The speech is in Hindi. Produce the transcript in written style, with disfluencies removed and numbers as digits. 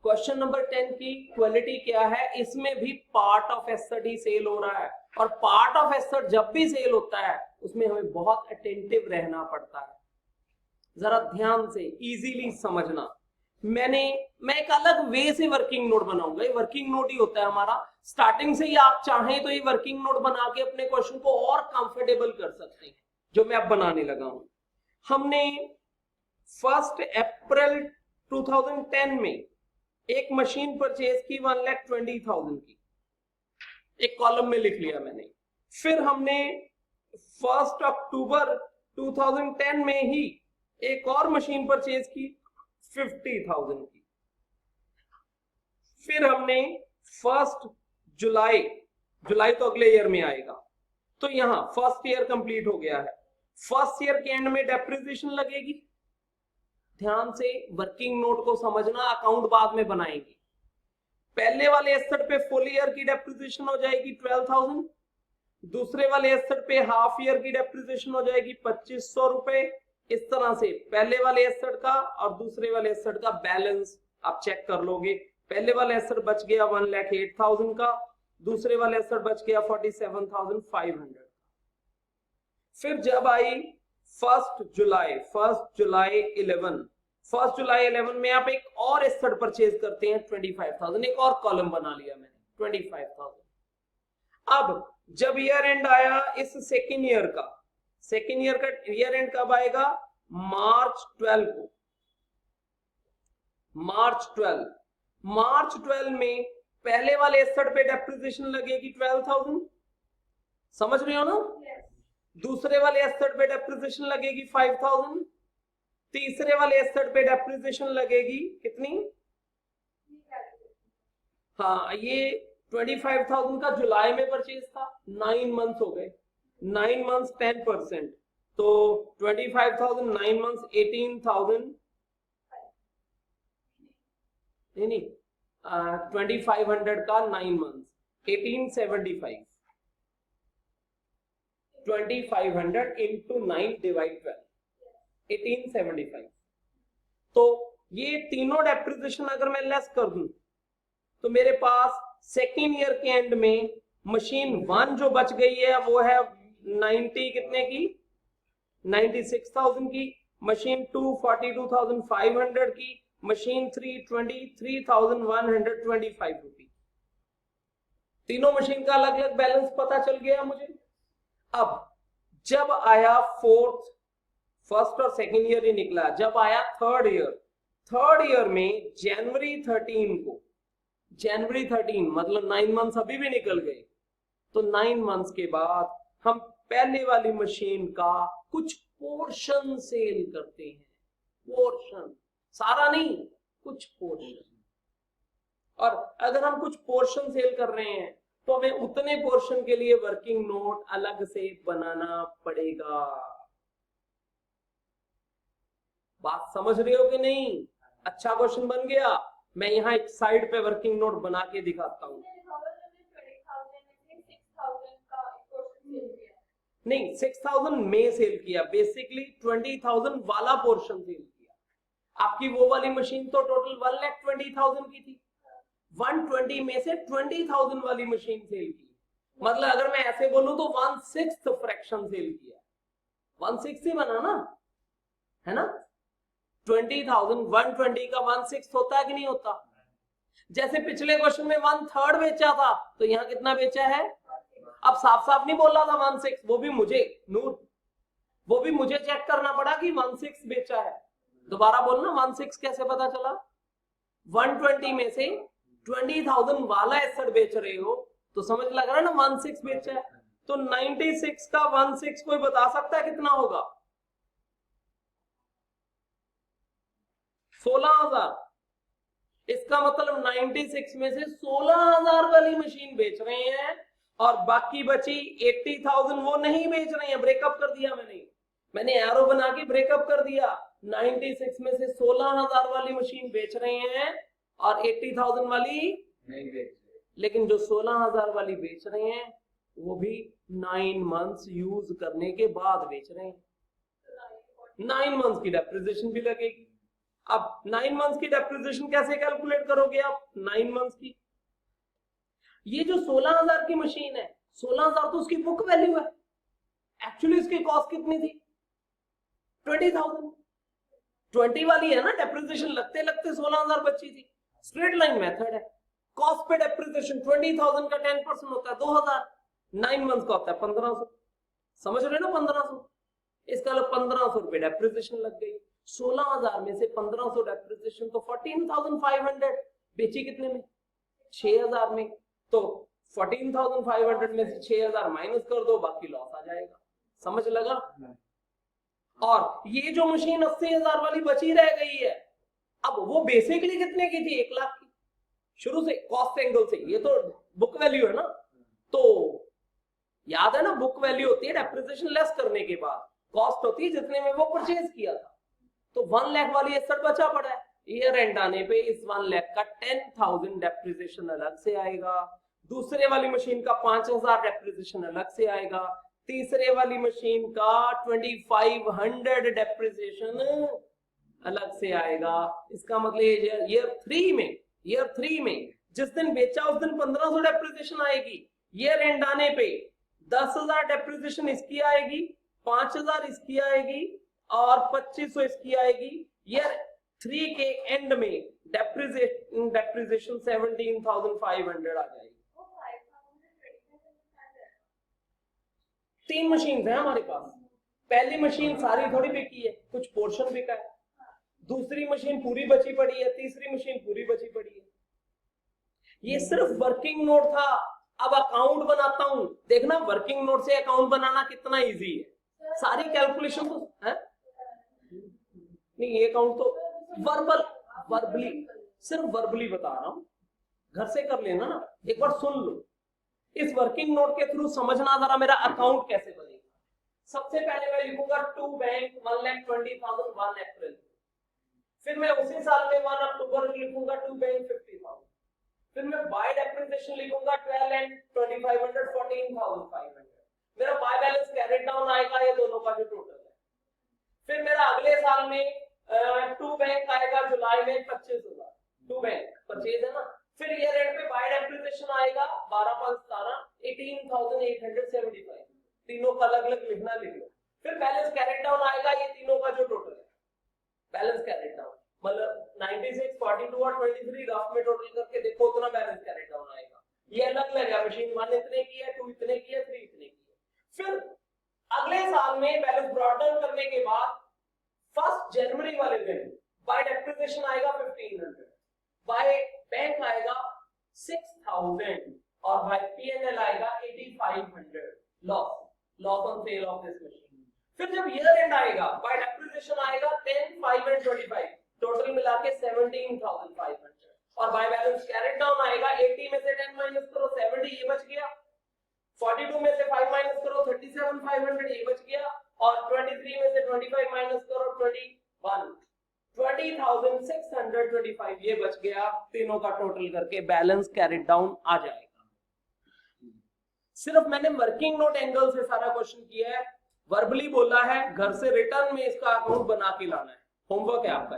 क्वेश्चन नंबर 10 की क्वालिटी क्या है, इसमें भी पार्ट ऑफ एसेट ही सेल हो रहा है, और पार्ट ऑफ एसेट जब भी सेल होता है उसमें हमें बहुत अटेंटिव रहना पड़ता है। जरा ध्यान से इजीली समझना। मैं एक अलग वे से वर्किंग नोट बनाऊंगा। ये वर्किंग नोट ही होता है हमारा। स्टार्टिंग से ही आप चाहें तो ये वर्किंग नोट बना के अपने क्वेश्चन को और कंफर्टेबल कर सकते हैं, जो मैं अब बनाने लगा हूं। हमने 1 अप्रैल 2010 में एक मशीन परचेज की 1,20,000 की, एक कॉलम में लिख लिया मैंने। फिर हमने 1 अक्टूबर 2010 में ही एक और मशीन परचेज की 50,000 की। फिर हमने 1 जुलाई तो अगले ईयर में आएगा, तो यहां फर्स्ट ईयर कंप्लीट हो गया है। फर्स्ट ईयर के एंड में डेप्रिसिएशन लगेगी। ध्यान से वर्किंग नोट को समझना, अकाउंट बाद में बनाएंगे। पहले वाले एसेट पे फुल ईयर की डेप्रिसिएशन हो जाएगी 12,000, दूसरे वाले एसेट पे हाफ ईयर की डेप्रिसिएशन हो जाएगी 2,500 रुपए। इस तरह से पहले वाले एसेट का और दूसरे वाले एसेट का बैलेंस आप चेक कर लोगे। पहले वाला एसेट बच गया 1,08,000 का, दूसरे वाले एसेट बच गया 47,500। फिर जब आई 1 जुलाई 11 में आप एक और एसेट परचेज करते हैं 25,000, एक और कॉलम बना लिया मैंने 25,000। अब जब ईयर एंड आया इस सेकेंड ईयर का ईयर एंड कब आएगा? मार्च 12 को। मार्च 12 में पहले वाले एसेट पे डेप्रिसिएशन लगेगी 12,000, समझ रहे हो ना? दूसरे वाले एसेट पे डेप्रिसिएशन लगेगी 5,000, तीसरे वाले एसेट पे डेप्रिसिएशन लगेगी कितनी? हाँ, ये 25,000 का जुलाई में परचेज था, 9 मंथ्स हो गए। 9 मंथ्स 10%, तो 25,000 9 मंथ्स 18,000 नहीं 2,500 का 9 मंथ्स 1875। 2,500 into 9 divide 12 1875। तो ये तीनों डेप्रिसिएशन अगर मैं लेस कर दूं तो मेरे पास सेकेंड ईयर के एंड में मशीन 1 जो बच गई है वो है 90 कितने की? 96,000 की। मशीन 2 42,500 की। Machine 3 23,125 rupees. तीनों मशीन का अलग अलग बैलेंस पता चल गया मुझे। अब जब आया फर्स्ट और सेकेंड ईयर ही निकला, जब आया थर्ड ईयर में जनवरी 13 मतलब 9 मंथ्स अभी भी निकल गए, तो 9 मंथ्स के बाद हम पहले वाली मशीन का कुछ पोर्शन सेल करते हैं। पोर्शन, सारा नहीं, कुछ पोर्शन। और अगर हम कुछ पोर्शन सेल कर रहे हैं तो हमें उतने पोर्शन के लिए वर्किंग नोट अलग से बनाना पड़ेगा। बात समझ रहे हो कि नहीं? अच्छा क्वेश्चन बन गया। मैं यहाँ एक साइड पे वर्किंग नोट बना के दिखाता हूँ। नहीं, 6,000 में सेल किया, बेसिकली 20,000 वाला पोर्शन सेल किया। आपकी वो वाली मशीन तो टोटल 1,20,000 की थी, 120 में से 20,000 वाली मशीन सेल की। मतलब अगर मैं ऐसे बोलूं तो 1/6 फ्रैक्शन सेल किया। 1/6 ही बना ना, है ना? 20,000 120 का 1/6 होता है कि नहीं होता? जैसे पिछले क्वेश्चन में 1/3 बेचा था, तो यहाँ कितना बेचा है? अब साफ साफ नहीं बोल रहा था 1/6, वो भी मुझे चेक करना पड़ा कि 1/6 बेचा है। दोबारा बोलना, 1/6 कैसे पता चला? 120 में से 20,000 वाला एसेट बेच रहे हो तो समझ लग रहा है ना 1/6 बेचा है। तो 96 का 1/6 कोई बता सकता है कितना होगा? 16,000। इसका मतलब 96 में से 16,000 वाली मशीन बेच रहे हैं और बाकी बची 80,000 वो नहीं बेच रहे हैं। ब्रेकअप कर दिया मैंने एरो बना के ब्रेकअप कर दिया। 96 में से 16,000 वाली मशीन बेच रहे हैं और 80,000 वाली नहीं बेच रहे। लेकिन जो 16,000 वाली बेच रहे हैं वो भी 9 मंथ्स यूज करने के बाद बेच रहे हैं। 9 मंथ्स की डेप्रिसिएशन भी लगेगी। अब 9 मंथ्स की डेप्रिसिएशन कैसे कैलकुलेट करोगे आप? 9 मंथ्स की, ये जो 16,000 की मशीन है, 16,000 तो उसकी बुक वैल्यू है, एक्चुअली इसकी कॉस्ट कितनी थी? 20,000। 20 वाली है ना, डेप्रिसिएशन लगते लगते 16,000 बची थी। स्ट्रेट लाइन मेथड है, कॉस्ट पे डेप्रिसिएशन 20,000 का 10% होता है 2,000, 9 मंथ्स का होता है 1,500। समझ रहे हो ना? 1,500, इसका 1,500 रुपए डेप्रिसिएशन लग गई। 16,000 में से 1,500 डेप्रिसिएशन तो 14,500, बेची कितने में? 6,000 में। तो 14,500 में से 6,000 माइनस कर दो, बाकी लॉस आ जाएगा। समझ लगा? और ये जो मशीन 80,000 वाली बची रह गई है, अब वो बेसिकली कितने की थी? 1 लाख की, शुरू से कॉस्ट एंगल से। ये तो बुक वैल्यू है ना, तो याद है ना, बुक वैल्यू होती है डेप्रिसिएशन लेस करने के बाद, कॉस्ट होती है जितने में वो परचेज किया था। तो 1 लाख वाली एसेट बचा पड़ा है, ईयर एंड आने पे इस 1 लाख का 10,000 डेप्रिसिएशन अलग से आएगा, दूसरे वाली मशीन का 5,000 डेप्रिसिएशन अलग से आएगा, तीसरे वाली मशीन का 2,500 डेप्रिसिएशन अलग से आएगा। इसका मतलब ईयर 3 में जिस दिन बेचा उस दिन 1,500 डेप्रिसिएशन आएगी, ईयर एंड आने पे 10,000 डेप्रिसिएशन इसकी आएगी, 5,000 इसकी आएगी और 2,500 इसकी आएगी। ईयर 3 के एंड में डेप्रिसिएशन 17,500 आ जाएगी। 3 मशीन है हमारे पास। पहली मशीन सारी थोड़ी बिकी है, कुछ पोर्शन बिका है, दूसरी मशीन पूरी बची पड़ी है, तीसरी मशीन पूरी बची पड़ी है। ये सिर्फ वर्किंग नोट था। अब अकाउंट बनाता हूं, देखना वर्किंग नोट से अकाउंट बनाना कितना इजी है। सारी कैलकुलेशन तो है नहीं, ये अकाउंट तो वर्बली सिर्फ वर्बली बता रहा हूं, घर से कर लेना ना, एक बार सुन लो। इस वर्किंग नोट के थ्रू समझना जरा मेरा अकाउंट कैसे बनेगा। सबसे पहले मैं लिखूंगा टू बैंक 1,20,000 1 अप्रैल, फिर मैं उसी साल में 1 अक्टूबर लिखूंगा टू बैंक 50,000, फिर मैं बाय डेप्रिसिएशन लिखूंगा 12 एंड 2,500 14,500। मेरा बाय बैलेंस कैरेट डाउन आएगा, ये दोनों का जो टोटल है। फिर मेरा अगले साल में टू बैंक आएगा जुलाई में 25,000, टू बैंक परचेज है ना। फिर ईयर एंड पे बाय डेप्रिसिएशन आएगा 12 5 17 18,875, तीनों का अलग अलग लिखना, लिख लो। फिर बैलेंस कैरेट डाउन आएगा, ये तीनों का जो टोटल है बैलेंस कैरेट डाउन, मतलब 96 42 और 23 रफ में टोटल करके देखो उतना बैलेंस कैरेट डाउन आएगा। ये अलग अलग है, मशीन 1 इतने की है, 2 इतने की है, 3 इतने की है। फिर अगले साल में बैलेंस ब्रॉट डाउन करने के बाद 1 जनवरी वाले दिन बाय डेप्रिसिएशन आएगा 1,500, बाय बैंक आएगा 6,000 और बाय पीएनएल आएगा 8,500 loss on sale of this machine. फिर जब ईयर एंड आएगा बाय डेप्रिसिएशन आएगा 10 5 एंड 25, टोटल मिला के 17,500 और बाय बैलेंस कैरेट डाउन आएगा 80 में से 10 माइनस करो 70, ये बच गया। 42 में से 5 माइनस करो 37,500, ये बच गया। और 23 में से 25 माइनस करो 21, 20,625, ये बच गया। तीनों का टोटल करके बैलेंस कैरेट डाउन आ जाएगा। सिर्फ मैंने वर्किंग नोट एंगल से सारा क्वेश्चन किया है, वर्बली बोला है, घर से रिटर्न में इसका अकाउंट बना के लाना है। होमवर्क है आपका।